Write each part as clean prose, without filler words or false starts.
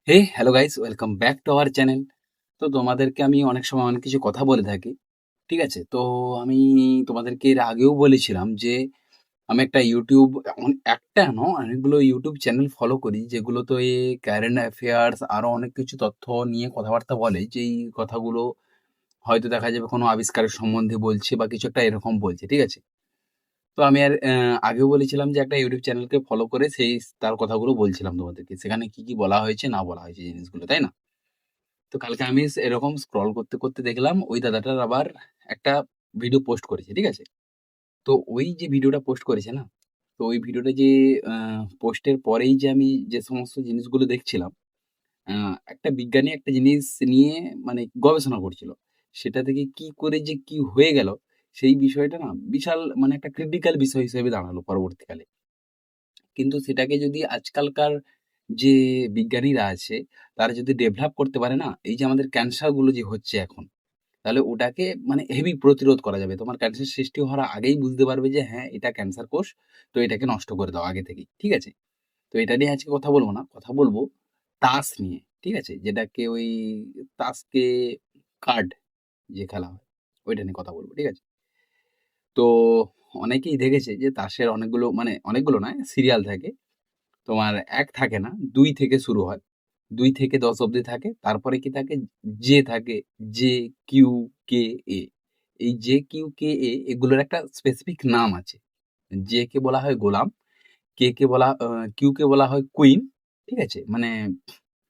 Hey hello guys, welcome back to our channel. তো তোমাদেরকে আমি অনেক সময় অনেক কিছু কথা বলে থাকি। ঠিক আছে? তো আমি তোমাদেরকে এর আগেও বলেছিলাম যে আমি একটা ইউটিউব একটা নয় অনেকগুলো ইউটিউব চ্যানেল ফলো করি যেগুলোতে কারেন্ট অ্যাফেয়ার্স আরো অনেক কিছু তথ্য নিয়ে কথাবার্তা বলে, যেই কথাগুলো হয়তো দেখা যাবে কোনো আবিষ্কারের সম্বন্ধে বলছে বা কিছু একটা এরকম বলছে। ঠিক আছে? তো আমি আর আগেও বলেছিলাম যে একটা ইউটিউব চ্যানেলকে ফলো করে তার কথাগুলো বলছিলাম তোমাদেরকে। সেখানে কি, কি বলা হয়েছে না বলা হয়েছে জিনিসগুলো, তাই না? তো কালকে আমি এরকম স্ক্রল করতে, করতে দেখলাম ওই দাদাটার আবার একটা ভিডিও পোস্ট করেছে। ঠিক আছে? তো ওই যে ভিডিওটা পোস্ট করেছে না? তো ওই ভিডিওটা যে আ পোস্টের পরেই যে আমি যে সমস্ত জিনিসগুলো দেখছিলাম, আ একটা বিজ্ঞানী একটা জিনিস নিয়ে মানে গবেষণা করছিল। সেটা থেকে কি করে যে কি হয়ে গেল, সেই বিষয়টা না বিশাল মানে একটা ক্রিটিক্যাল বিষয় হিসেবে দাঁড়ালো পরবর্তীকালে। কিন্তু সেটাকে যদি আজকালকার যে বিজ্ঞানীরা আছে, তারা যদি ডেভেলপ করতে পারে না, এই যে আমাদের ক্যান্সার গুলো যে হচ্ছে এখন, তাহলে ওটাকে মানে হেভি প্রতিরোধ করা যাবে। তোমার ক্যান্সার সৃষ্টি হওয়ার আগেই বুঝতে পারবে যে হ্যাঁ, এটা ক্যান্সার কোষ। তো এটাকে নষ্ট করে দাও আগে থেকেই। ঠিক আছে? তো এটা নিয়ে আজকে কথা বলব না। কথা বলব তাস নিয়ে। ঠিক আছে? যেটাকে ওই তাসকে কার্ড যে খেলা হয়, ওইটা নিয়ে কথা বলব। ঠিক আছে? তো অনেকেই দেখেছে যে তাসের অনেকগুলো মানে অনেকগুলো নয়, সিরিয়াল থাকে। তোমার ১ থাকে না, ২ থেকে শুরু হয়। ২ থেকে ১০ অব্দি থাকে। তারপরে কি থাকে? জে থাকে। জে, কিউ, কে, এ। এই জে, কিউ, কে, এ এগুলোর একটা স্পেসিফিক নাম আছে। জে কে বলা হয় গোলাম, কিউ কে বলা হয় কুইন। ঠিক আছে? মানে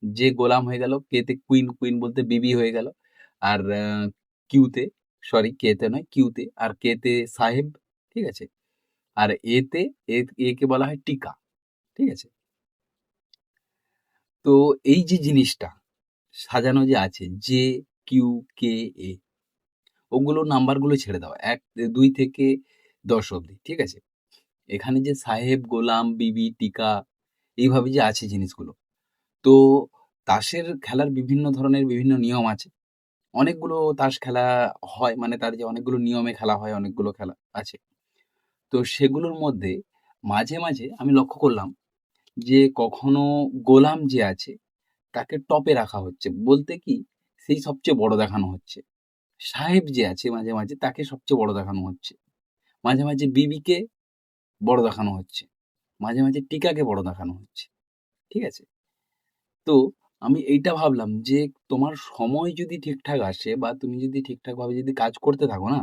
যে গোলাম হয়ে গেল, কে তে কুইন, কুইন বলতে বিবি হয়ে গেল। আর কিউ তে সরি কে তে নয় কিউ তে। আর কে তে সাহেব। ঠিক আছে? আর এ তে এ কে বলা হয় টিকা। ঠিক আছে? তো এই যে জিনিসটা সাজানো যে আছে জে, কিউ, কে, এ ওগুলো নাম্বারগুলো ছেড়ে দাও। ২ থেকে ১০ অব্দি। ঠিক আছে? এখানে যে সাহেব, গোলাম, বিবি, টিকা এইভাবে যে আছে জিনিসগুলো। তো তাসের খেলার বিভিন্ন ধরনের বিভিন্ন নিয়ম আছে। অনেকগুলো তাস খেলা হয় মানে তার যে অনেকগুলো নিয়মে খেলা হয়, অনেকগুলো খেলা আছে। তো সেগুলোর মধ্যে মাঝে, মাঝে আমি লক্ষ্য করলাম যে কখনো গোলাম যে আছে তাকে টপে রাখা হচ্ছে। বলতে কি সেই সবচেয়ে বড় দেখানো হচ্ছে। সাহেব যে আছে মাঝে, মাঝে তাকে সবচেয়ে বড় দেখানো হচ্ছে। মাঝে, মাঝে বিবিকে বড় দেখানো হচ্ছে। মাঝে, মাঝে টিকাকে বড় দেখানো হচ্ছে। ঠিক আছে? তো আমি এইটা ভাবলাম যে তোমার সময় যদি ঠিকঠাক আসে বা তুমি যদি ঠিকঠাকভাবে যদি কাজ করতে থাকো না,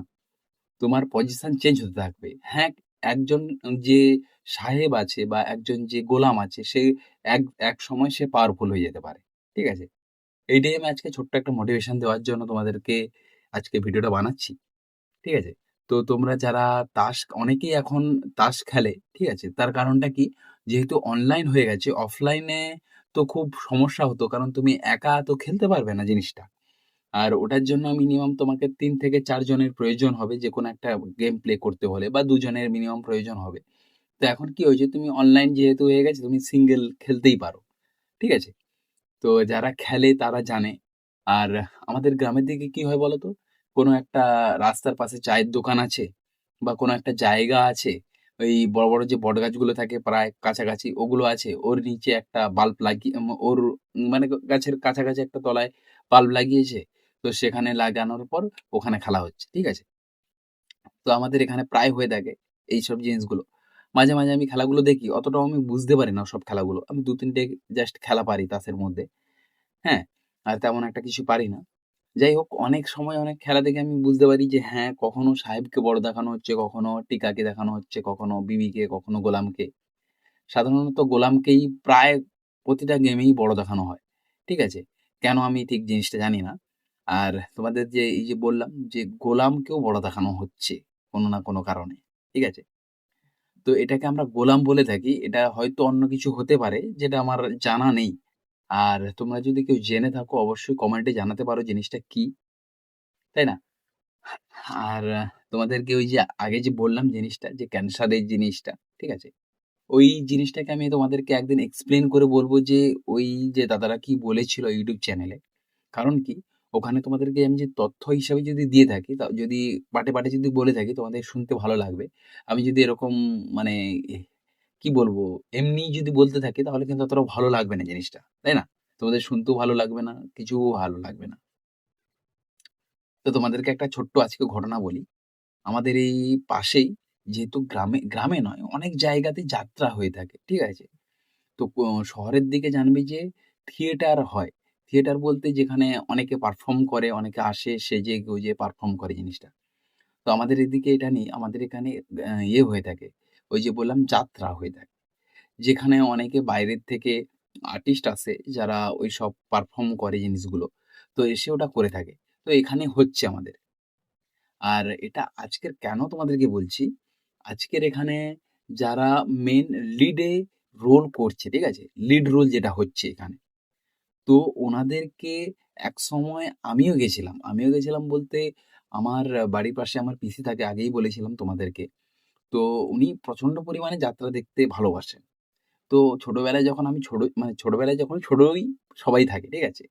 তোমার পজিশন চেঞ্জ হতে থাকবে। হ্যাঁ, একজন যে সাহেব আছে বা একজন যে গোলাম আছে সে এক একসময় সে পাওয়ারফুল হয়ে যেতে পারে। ঠিক আছে? এইটাই আমি আজকে ছোট্ট একটা মোটিভেশন দেওয়ার জন্য তোমাদেরকে আজকে ভিডিওটা বানাচ্ছি। ঠিক আছে? তো তোমরা যারা অনেকেই এখন তাস খেলে, ঠিক আছে? তার কারণটা কি? যেহেতু অনলাইন হয়ে গেছে, অফলাইনে তো খুব সমস্যা হতো। কারণ তুমি একা তো খেলতে পারবে না জিনিসটা। আর ওটার জন্য মিনিমাম তোমাকে ৩ থেকে ৪ জনের প্রয়োজন হবে যেকোনো একটা গেম প্লে করতে হলে বা ২ জনের মিনিমাম প্রয়োজন হবে। তো এখন কি হয়েছে তুমি অনলাইন যেহেতু হয়ে গেছে তুমি সিঙ্গেল খেলতেই পারো। ঠিক আছে? তো যারা খেলে তারা জানে। আর আমাদের গ্রামের দিকে কি হয় বলতো? কোনো একটা রাস্তার পাশে চায়ের দোকান আছে বা কোনো একটা জায়গা আছে, ওই বড়, বড় যে বটগাছগুলো থাকে প্রায় কাছাকাছি ওগুলো আছে। ওর নিচে একটা বাল্ব লাগিয়ে ওর মানে গাছের কাছাকাছি একটা তলায় বাল্ব লাগিয়েছে। তো সেখানে লাগানোর পর ওখানে খেলা হচ্ছে। ঠিক আছে? তো আমাদের এখানে প্রায় হয়ে থাকে এইসব জিনিসগুলো। মাঝে, মাঝে আমি খেলাগুলো দেখি। অতটাও আমি বুঝতে পারি না সব খেলাগুলো। আমি ২-৩ টে জাস্ট খেলা পারি তাসের মধ্যে। হ্যাঁ? আর তেমন একটা কিছু পারি না। যাই হোক অনেক সময় অনেক খেলা দেখে আমি বুঝতে পারি যে হ্যাঁ, কখনো সাহেবকে বড় দেখানো হচ্ছে, কখনো টিকাকে দেখানো হচ্ছে, কখনো বিবিকে, কখনো গোলামকে। সাধারণত গোলামকেই প্রায় প্রতিটা গেমেই বড় দেখানো হয়। ঠিক আছে? কেন আমি ঠিক জিনিসটা জানি না। আর তোমাদের যে এই যে বললাম যে গোলামকেও বড় দেখানো হচ্ছে কোনো না কোনো কারণে। ঠিক আছে? তো এটাকে আমরা গোলাম বলে থাকি। এটা হয়তো অন্য কিছু হতে পারে যেটা আমার জানা নেই। আর তোমরা যদি কেউ জেনে থাকো অবশ্যই কমেন্টে জানাতে পারো জিনিসটা কি, তাই না? আর তোমাদেরকে ওই যে আগে যে বললাম জিনিসটা যে ক্যান্সারের জিনিসটা, ঠিক আছে? ওই জিনিসটাকে আমি তোমাদেরকে একদিন এক্সপ্লেইন করে বলব যে ওই যে দাদারা কি বলেছিল YouTube চ্যানেলে। কারণ কি? ওখানে তোমাদেরকে আমি যে তথ্য হিসাবে যদি দিয়ে থাকি, যদি পার্টে, পার্টে যদি বলে থাকি তোমাদের শুনতে ভালো লাগবে। আমি যদি এরকম মানে এ কি বলবো? এমনি যদি বলতে থাকি তাহলে কিন্তু অতটা ভালো লাগবে না জিনিসটা। তাই না? তোমাদের শুনতেও ভালো লাগবে না, কিছুও ভালো লাগবে না। তো তোমাদেরকে একটা ছোট্ট আজকে ঘটনা বলি। আমাদের এই পাশেই যেহেতু গ্রামে নয়, অনেক জায়গাতে যাত্রা হয়ে থাকে। ঠিক আছে? তো শহরের দিকে জানবি যে থিয়েটার হয়। থিয়েটার বলতে যেখানে অনেকে পারফর্ম করে, অনেকে আসে সেজে গুজে পারফর্ম করে জিনিসটা। তো আমাদের এদিকে এটা নেই। আমাদের এখানে ইয়ে হয়ে থাকে। ওই যে বললাম যাত্রা হয়ে থাকে। যেখানে অনেকে বাইরের থেকে আর্টিস্ট আসে যারা ওইসব পারফর্ম করে জিনিসগুলো। তো এসে ওটা করে থাকে। তো এখানে হচ্ছে আমাদের। আর এটা আজকের কেন তোমাদেরকে বলছি, আজকের এখানে যারা মেইন লিডে রোল করছে, ঠিক আছে? লিড রোল যেটা হচ্ছে এখানে। তো ওনাদেরকে একসময় আমিও গেছিলাম বলতে আমার বাড়ির পাশে আমার পিসি থাকে, আগেই বলেছিলাম তোমাদেরকে। তো উনি প্রচন্ড পরিমাণে যাত্রা দেখতে ভালোবাসেন। তো ছোটবেলায় যখন আমি ছোটবেলায় যখন ছোটই সবাই থাকে, ঠিক আছে?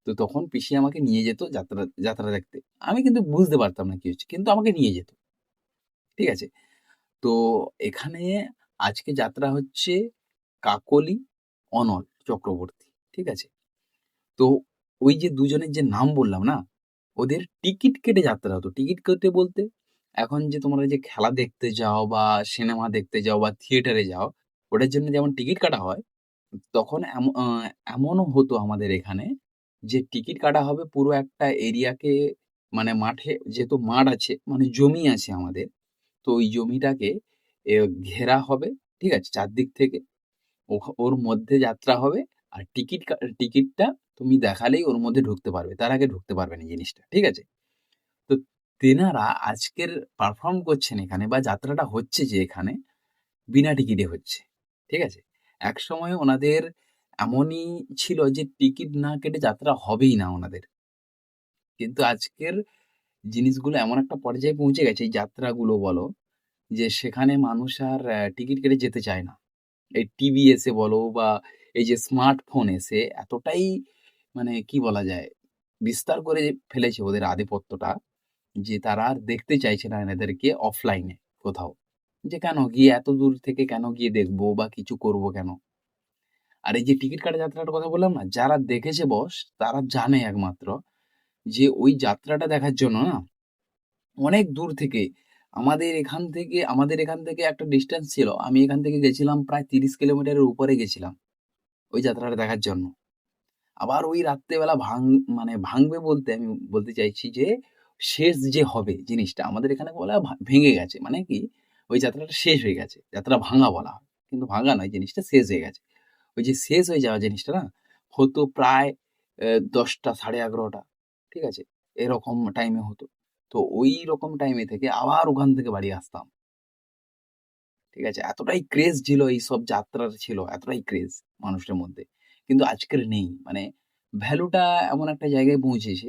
তো তখন পিসি আমাকে নিয়ে যেত যাত্রা যাত্রা দেখতে। আমি কিন্তু বুঝতে পারতাম না কি হচ্ছে। কিন্তু আমাকে নিয়ে যেত। ঠিক আছে? তো এখানে আজকে যাত্রা হচ্ছে কাকলি, অনল চক্রবর্তী। ঠিক আছে? তো ওই যে দুজনের যে নাম বললাম না? ওদের টিকিট কেটে যাত্রা হতো। টিকিট কেটে বলতে এখন যে তোমরা যে খেলা দেখতে যাও বা সিনেমা দেখতে যাও বা থিয়েটারে যাও, ওটার জন্য যেমন টিকিট কাটা হয়, তখন এমনও হতো আমাদের এখানে যে টিকিট কাটা হবে পুরো একটা এরিয়াকে, মানে মাঠে যেহেতু মাঠ আছে, মানে জমি আছে আমাদের। তো ওই জমিটাকে এ ঘেরা হবে, ঠিক আছে? চারদিক থেকে। ওর মধ্যে যাত্রা হবে। আর টিকিটটা তুমি দেখালেই ওর মধ্যে ঢুকতে পারবে। তার আগে ঢুকতে পারবে না জিনিসটা। ঠিক আছে? তো তেনারা আজকের পারফর্ম করছেন এখানে বা যাত্রাটা হচ্ছে যে এখানে বিনা টিকিটে হচ্ছে। ঠিক আছে? একসময় ওনাদের এমনই ছিল যে টিকিট না কেটে যাত্রা হবেই না ওনাদের। কিন্তু আজকের জিনিসগুলো এমন একটা পর্যায়ে পৌঁছে গেছে এই যাত্রাগুলো বলো, যে সেখানে মানুষ আর টিকিট কেটে যেতে চায় না। এই টিভি এসে বলো বা এই যে স্মার্টফোন এসে এতটাই, মানে কি বলা যায়, বিস্তার করে ফেলেছে ওদের আধিপত্যটা, যে তারা আর দেখতে চাইছে না এনাদেরকে অফলাইনে কোথাও। যে কেন গিয়ে এত দূর থেকে কেন গিয়ে দেখবো বা কিছু করব কেন? আর এই যে টিকিট কাটা যাত্রাটার কথা বললাম না? যারা দেখেছে বস তারা জানে একমাত্র যে ওই যাত্রাটা দেখার জন্য না অনেক দূর থেকে আমাদের এখান থেকে একটা ডিসট্যান্স ছিল। আমি এখান থেকে গেছিলাম প্রায় ৩০ কিলোমিটারের উপরে গেছিলাম ওই যাত্রাটা দেখার জন্য। আবার ওই রাত্রেবেলা মানে ভাঙবে বলতে আমি বলতে চাইছি যে শেষ যে হবে জিনিসটা আমাদের এখানে বলা হয় ভেঙে গেছে। মানে কি ওই যাত্রাটা শেষ হয়ে গেছে। যাত্রা ভাঙা বলা হয়। কিন্তু ভাঙা নয়, জিনিসটা শেষ হয়ে গেছে। ওই যে শেষ হয়ে যাওয়া জিনিসটা না হতো প্রায় ১০টা 11:30, ঠিক আছে? এরকম টাইমে হতো। তো ওইরকম টাইমে থেকে আবার ওখান থেকে বাড়ি আসতাম। ঠিক আছে? এতটাই ক্রেজ ছিল এইসব যাত্রার, ছিল এতটাই ক্রেজ মানুষের মধ্যে। কিন্তু আজকের নেই। মানে ভ্যালুটা এমন একটা জায়গায় পৌঁছেছে,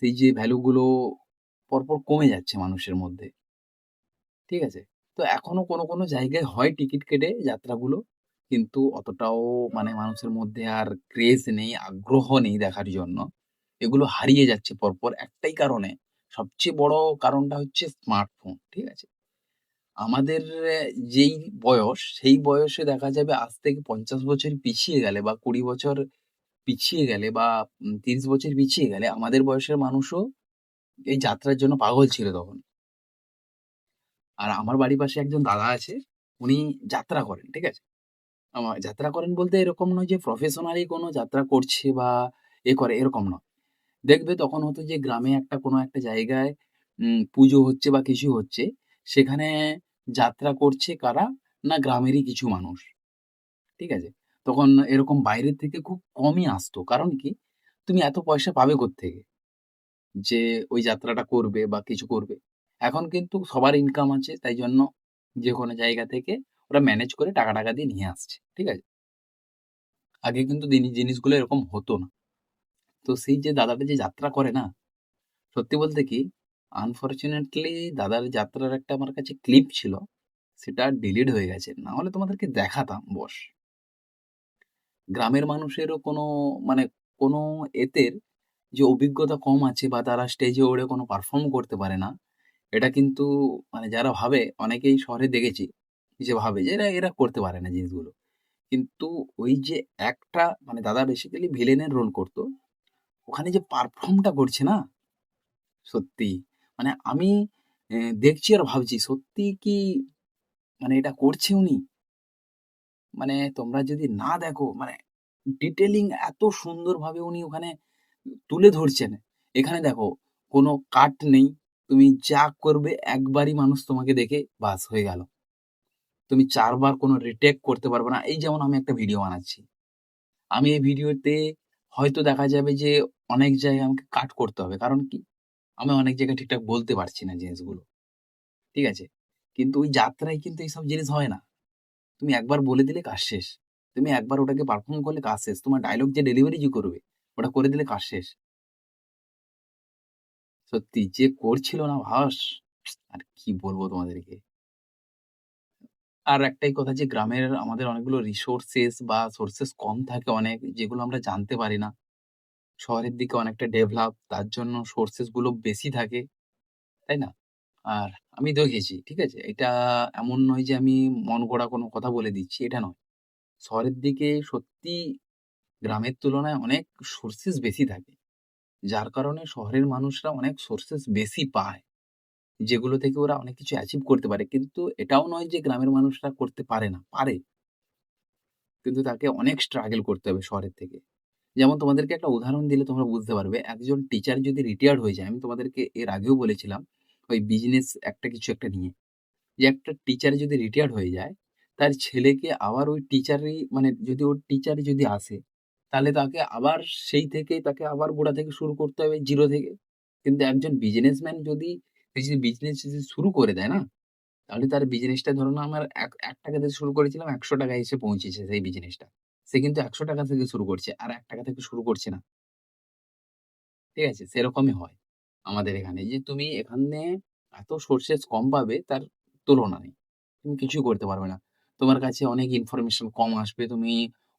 সেই যে ভ্যালুগুলো পরপর কমে যাচ্ছে মানুষের মধ্যে। ঠিক আছে? তো এখনো কোনো জায়গায় হয় টিকিট কেটে যাত্রাগুলো। কিন্তু অতটাও মানে মানুষের মধ্যে আর ক্রেজ নেই, আগ্রহ নেই দেখার জন্য। এগুলো হারিয়ে যাচ্ছে পরপর একটাই কারণে। সবচেয়ে বড় কারণটা হচ্ছে স্মার্টফোন। ঠিক আছে? আমাদের যেই বয়স, সেই বয়সে দেখা যাবে আজ থেকে ৫০ বছর পিছিয়ে গেলে বা ২০ বছর পিছিয়ে গেলে বা ৩০ বছর পিছিয়ে গেলে আমাদের বয়সের মানুষও এই যাত্রার জন্য পাগল ছিল তখন। আর আমার বাড়ির পাশে একজন দাদা আছে, উনি যাত্রা করেন, ঠিক আছে? যাত্রা করেন বলতে এরকম নয় যে প্রফেশনালি কোনো যাত্রা করছে বা করে এরকম নয়। দেখবে তখন হতো যে গ্রামে কোনো একটা জায়গায় পুজো হচ্ছে বা কিছু হচ্ছে, সেখানে যাত্রা করছে কারা? না গ্রামেরই কিছু মানুষ। ঠিক আছে? তখন এরকম বাইরের থেকে খুব কমই আসতো। কারণ কি? তুমি এত পয়সা পাবে কোত্থেকে? যে ওই যাত্রাটা করবে বা কিছু করবে। এখন কিন্তু সবার ইনকাম আছে, তাই জন্য যেকোনো জায়গা থেকে ওরা ম্যানেজ করে টাকা দিয়ে নিয়ে আসছে। ঠিক আছে? আগে কিন্তু জিনিসগুলো এরকম হতো না। তো সেই যে দাদাটা যে যাত্রা করে না, সত্যি বলতে কি আনফরচুনেটলি দাদার যাত্রার একটা আমার কাছে ক্লিপ ছিল। সেটা ডিলিট হয়ে গেছে। না হলে তোমাদেরকে দেখাতাম বস। গ্রামের মানুষেরও মানে কোনো এতের যে অভিজ্ঞতা কম আছে বা তারা স্টেজে ওঠে কোনো পারফর্ম করতে পারে না। এটা কিন্তু মানে যারা ভাবে, অনেকেই শহরে দেখেছি যে ভাবে যে এরা করতে পারে না জিনিসগুলো। কিন্তু ওই যে একটা মানে দাদা বেসিক্যালি ভিলেনের রোল করতো। ওখানে যে পারফর্মটা করছে না, সত্যি মানে আমি দেখছি আর ভাবছি সত্যিই কি মানে এটা করছে উনি? মানে তোমরা যদি না দেখো মানে ডিটেইলিং এত সুন্দরভাবে উনি ওখানে তুলে ধরছেন। এখানে দেখো কোনো কাট নেই। তুমি যা করবে একবারই মানুষ তোমাকে দেখে বাস হয়ে গেল। তুমি ৪ বার কোনো রিটেক করতে পারবে না। এই যেমন আমি একটা ভিডিও বানাচ্ছি। আমি এই ভিডিওতে হয়তো দেখা যাবে যে অনেক জায়গায় আমাকে কাট করতে হবে। কারণ কি? আমি অনেক জায়গায় ঠিকঠাক বলতে পারছি না জিনিসগুলো। ঠিক আছে? কিন্তু ওই যাত্রায় কিন্তু এইসব জিনিস হয় না। তুমি একবার বলে দিলে কাজ শেষ। তুমি একবার ওটাকে পারফর্ম করলে কাজ শেষ। তোমার ডায়ালগ যে ডেলিভারি যে করবে, ওটা করে দিলে কাজ শেষ। সত্যি যে করছিল না ভাস! আর কি বলবো তোমাদেরকে। আর একটাই কথা যে গ্রামের আমাদের অনেকগুলো রিসোর্সেস বা সোর্সেস কম থাকে অনেক, যেগুলো আমরা জানতে পারি না। শহরের দিকে অনেকটা ডেভেলপ, তার জন্য সোর্সেস গুলো বেশি থাকে, তাই না? আর আমি দেখেছি, ঠিক আছে? এটা এমন নয় যে আমি মন গড়া কোনো কথা বলে দিচ্ছি, এটা নয়। শহরের দিকে সত্যি গ্রামের তুলনায় অনেক সোর্সেস বেশি থাকে। যার কারণে শহরের মানুষরা অনেক সোর্সেস বেশি পায়। যেগুলো থেকে ওরা অনেক কিছু অ্যাচিভ করতে পারে। কিন্তু এটাও নয় যে গ্রামের মানুষরা করতে পারে না, পারে। কিন্তু তাকে অনেক স্ট্রাগল করতে হবে শহরের থেকে। যেমন তোমাদেরকে একটা উদাহরণ দিলে তোমরা বুঝতে পারবে। একজন টিচার যদি রিটায়ার্ড হয়ে যায়, আমি তোমাদেরকে এর আগেও বলেছিলাম, ওই বিজনেস একটা কিছু একটা নিয়ে। যে একটা টিচার যদি রিটায়ার্ড হয়ে যায়, তার ছেলেকে আবার ওই টিচারই মানে যদি ওর টিচারই যদি আসে, তাহলে তাকে আবার সেই থেকে তাকে আবার গোড়া থেকে শুরু করতে হবে, 0 থেকে। কিন্তু একজন বিজনেসম্যান যদি সে যদি বিজনেস যদি শুরু করে দেয় না, তাহলে তার বিজনেসটা ধরুন আমার ৳১ থেকে শুরু করেছিলাম, ৳১০০ এসে পৌঁছেছে সেই বিজনেসটা। সে কিন্তু ৳১০০ থেকে শুরু করছে, আর ৳১ থেকে শুরু করছে না। ঠিক আছে? সেরকমই হয় আমাদের এখানে যে তুমি এখানে এত সোর্সেস কম পাবে তার তুলনা নেই। তুমি কিছুই করতে পারবে না। তোমার কাছে অনেক ইনফরমেশন কম আসবে। তুমি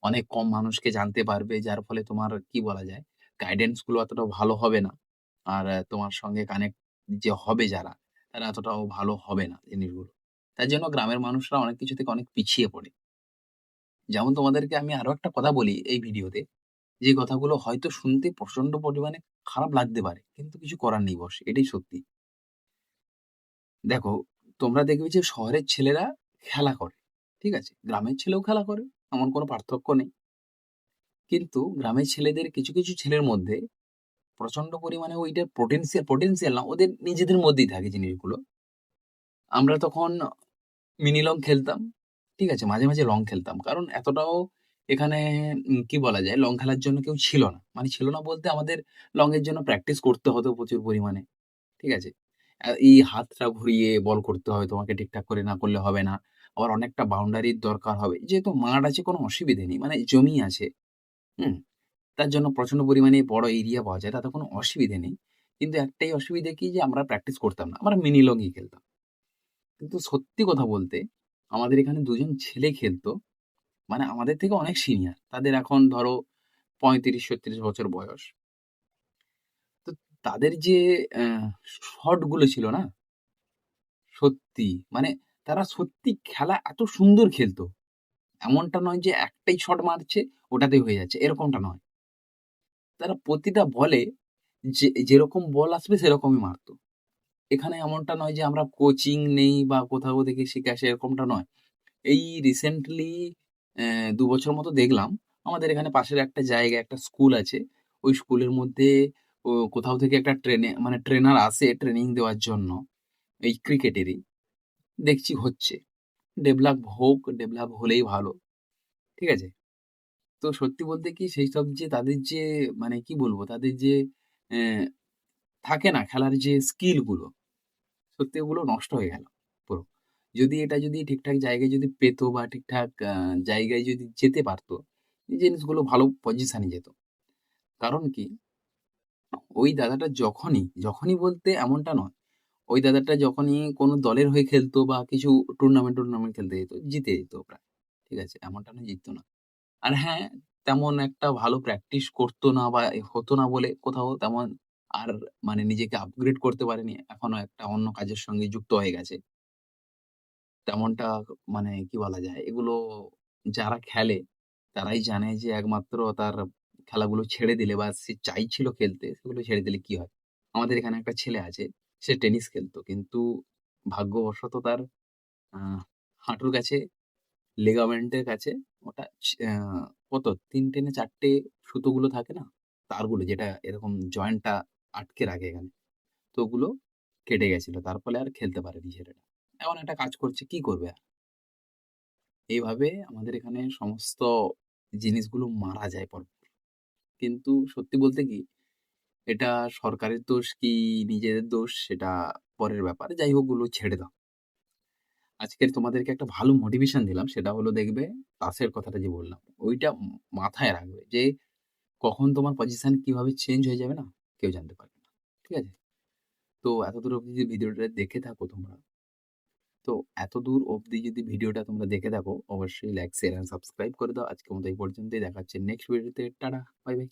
অনেক কম মানুষকে জানতে পারবে। যার ফলে তোমার কি বলা যায়? গাইডেন্স গুলো অতটা ভালো হবে না। আর তোমার সঙ্গে কানেক্ট যে হবে যারা, তারা এতটাও ভালো হবে না জিনিসগুলো। তার জন্য গ্রামের মানুষরা অনেক কিছু থেকে অনেক পিছিয়ে পড়ে। যেমন তোমাদেরকে আমি আরো একটা কথা বলি এই ভিডিওতে, যে কথাগুলো হয়তো শুনতে প্রচন্ড পরিমাণে খারাপ লাগতে পারে। কিন্তু কিছু করার নেই বস। এটাই সত্যি। দেখো, তোমরা দেখবে যে শহরের ছেলেরা খেলা করে। ঠিক আছে? গ্রামের ছেলেও খেলা করে। এমন কোনো পার্থক্য নেই। কিন্তু গ্রামের ছেলেদের কিছু ছেলের মধ্যে প্রচন্ড পরিমাণে ওইটার পোটেনশিয়াল না, ওদের নিজেদের মধ্যেই থাকে জিনিসগুলো। আমরা তখন মিনি লং খেলতাম। ঠিক আছে? মাঝে মাঝে লং খেলতাম। কারণ এতটাও এখানে কি বলা যায়? লং খেলার জন্য কেউ ছিল না। মানে ছিল না বলতে আমাদের লং এর জন্য প্র্যাকটিস করতে হতো প্রচুর পরিমাণে। ঠিক আছে? এই হাতটা ঘুরিয়ে বল করতে হবে তোমাকে ঠিকঠাক করে না করলে হবে না। আবার অনেকটা বাউন্ডারির দরকার হবে। যেহেতু মাঠ আছে কোনো অসুবিধে নেই। মানে জমি আছে। হুম? তার জন্য প্রচন্ড পরিমাণে বড় এরিয়া পাওয়া যায়। তাতে কোনো অসুবিধে নেই। কিন্তু একটাই অসুবিধে কি যে আমরা প্র্যাকটিস করতাম না। আমরা মিনি লগই খেলতাম। কিন্তু সত্যি কথা বলতে আমাদের এখানে ২ জন ছেলে খেলতো। মানে আমাদের থেকে অনেক সিনিয়র। তাদের এখন ধরো ৩৫-৩৬ বছর বয়স। তো তাদের যে অ্যা শট গুলো ছিল না? সত্যি মানে তারা সত্যি খেলা এত সুন্দর খেলতো। এমনটা নয় যে একটাই শট মারছে, ওটাতেই হয়ে যাচ্ছে, এরকমটা নয়। তারা প্রতিটা বলে যেরকম বল আসবে সেরকমই মারত। এখানে এমনটা নয় যে আমরা কোচিং নেই বা কোথাও থেকে শিখে আসি এরকমটা নয়। এই রিসেন্টলি ২ বছর মতো দেখলাম আমাদের এখানে পাশের একটা জায়গায় একটা স্কুল আছে। ওই স্কুলের মধ্যে কোথাও থেকে একটা মানে ট্রেনার আসে ট্রেনিং দেওয়ার জন্য এই ক্রিকেটেরই। দেখছি হচ্ছে। ডেভেলপ হোক, ডেভেলপ হলেই ভালো। ঠিক আছে? তো সত্যি বলতে কি সেইসব যে তাদের যে মানে কি বলবো? তাদের যে অ্যা থাকে না খেলার যে স্কিল গুলো, সত্যি ওগুলো নষ্ট হয়ে গেল পুরো। যদি এটা যদি ঠিকঠাক জায়গায় যদি পেত বা ঠিকঠাক জায়গায় যদি যেতে পারত, এই জিনিসগুলো ভালো পজিশনে যেত। কারণ কি? ওই দাদাটা যখনই বলতে এমনটা নয়। ওই দাদাটা যখনই কোনো দলের হয়ে খেলতো বা কিছু টুর্নামেন্ট খেলতে যেত, জিতে যেত প্রায়। ঠিক আছে? এমনটা নয় জিতত না। আর হ্যাঁ, তেমন একটা ভালো প্র্যাকটিস করত না বা হতো না বলে কোথাও তেমন আর মানে নিজেকে আপগ্রেড করতে পারেনি। এখনো একটা অন্য কাজের সঙ্গে যুক্ত হয়ে গেছে। তেমনটা মানে কি বলা যায়? এগুলো যারা খেলে তারাই জানে যে একমাত্র তার খেলাগুলো ছেড়ে দিলে বা সে চাইছিল খেলতে, সেগুলো ছেড়ে দিলে কি হয়। আমাদের এখানে একটা ছেলে আছে, সে টেনিস খেলতো। কিন্তু ভাগ্যবশত তার আ হাঁটুর কাছে লিগামেন্টের কাছে ওটা কত ৩ টে না ৪ টে সুতোগুলো থাকে না? তারগুলো যেটা এরকম জয়েন্টটা আটকে রাখে এখানে। তো ওগুলো কেটে গেছিল। তার ফলে আর খেলতে পারেনি ছেলেটা। এমন একটা কাজ করছে, কি করবে আর? এইভাবে আমাদের এখানে সমস্ত জিনিসগুলো মারা যায় পরপর। কিন্তু সত্যি বলতে কি, এটা সরকারের দোষ কি নিজেদের দোষ সেটা পরের ব্যাপার। যাই হোক ওগুলো ছেড়ে দাও। আজকের তোমাদেরকে একটা ভালো মোটিভেশন দিলাম। সেটা হলো দেখবে তাসের কথাটা যে বললাম, ওইটা মাথায় রাখবে যে কখন তোমার পজিশন কিভাবে চেঞ্জ হয়ে যাবে না, কেউ জানতে পারবে না। ঠিক আছে? তো এতদূর অব্দি যদি ভিডিওটা দেখে থাকো তোমরা, তো এতদূর অব্দি যদি ভিডিওটা তোমরা দেখে থাকো, অবশ্যই লাইক, শেয়ার অ্যান্ড সাবস্ক্রাইব করে দাও। আজকের মতো এই পর্যন্তই। দেখা হচ্ছে নেক্সট ভিডিওতে। Tata, bye, by.